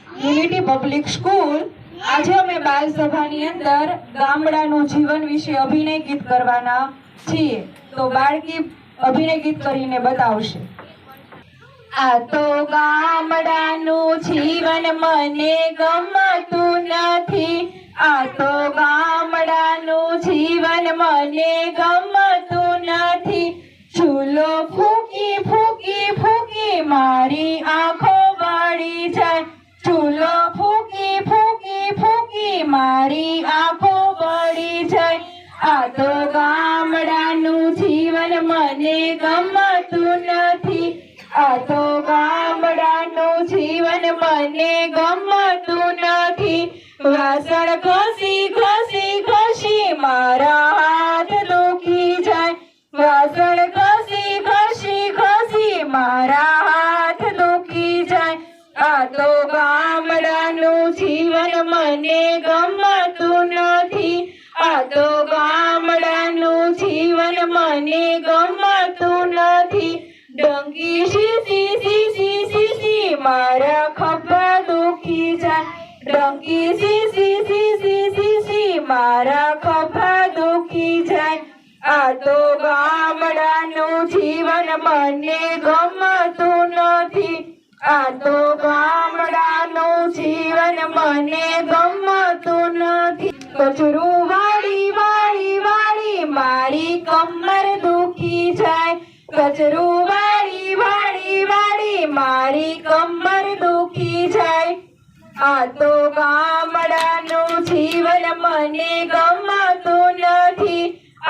Unity public school. આજે અમે બાલ સભાની અંદર ગામડાનું જીવન વિશે અભિનય ગીત કરવાના છીએ। તો બાળકી અભિનય ગીત કરીને બતાવશે। આ તો ગામડાનું જીવન મને ગમતું નથી, આ તો ગામડાનું જીવન મને ગમતું નથી। ચૂલો ફૂકી ફૂકી ફૂકી મારી આંખો બળી જાય, ચૂલો ફૂકી ફૂકી ફૂકી મારી આંખો બળી જાય। આ તો ગામડાનું જીવન મને ગમતું નથી, આ તો ગામડાનું જીવન મને ગમતું નથી। વાસણ ઘસી ઘસી ઘસી મારા હાથ દુખી જાય, વાસણ ઘસી ઘસી ઘસી મારા હાથ દુખી જાય। આ તો ગામડાનું જીવન મને ગમતું નથી, આ તો ગામડાનું જીવન મને ગમતું નથી। ડંકી શીશી શીશી શીશી મારા ખભા દુખી જાય, ડંકી શીશી શીશી શીશી મારા ખભા દુખી જાય। આ તો ગામડાનું જીવન મને ગમતું નથી, આ તો ગામડાનું જીવન મને ગમતું નથી। કચરું વાળી વાળી વાળી મારી કમર દુખી જાય, કચરું વાળી વાળી વાળી મારી કમર દુખી જાય। આ તો ગામડાનું જીવન મને ગમતું નથી,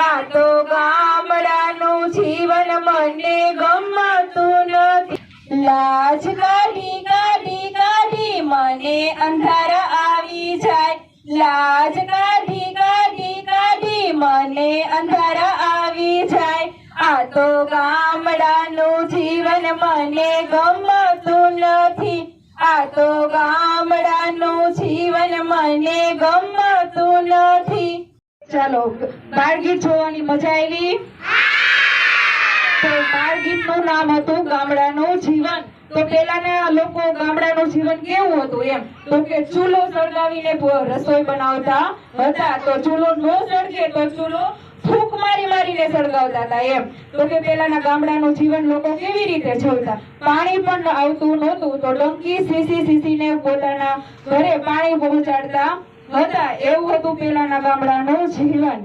આ તો ગામડાનું જીવન મને ગમતું નથી। લાજ કાઢી કાઢી કાઢી મને અંધારા આવી જાય, લાજ કાઢી કાઢી કાઢી મને અંધારા આવી જાય। આ તો ગામડાનું જીવન મને ગમતું નથી, આ તો ગામડાનું જીવન મને ગમતું નથી। ચાલો બાળગીત જોવાની મજા આવી? તો બાળગીતનું નામ હતું ગામડાનું જીવન। તો પેલાના લોકો ગામડાનું જીવન કેવું હતું એમ તો કે ચૂલો સળગાવીને રસોઈ બનાવતા હતા। તો ચૂલો ન સળગે તો ચૂલો ફૂંક મારી મારીને સળગાવતા હતા એમ તો કે પેલાના ગામડાનું જીવન લોકો કેવી રીતે જીવતા। પાણી પણ આવતું નહોતું તો ડંકી સીસી સીસીને પોતાના ઘરે પાણી પહોંચાડતા હતા। એવું હતું પેલાના ગામડાનું જીવન।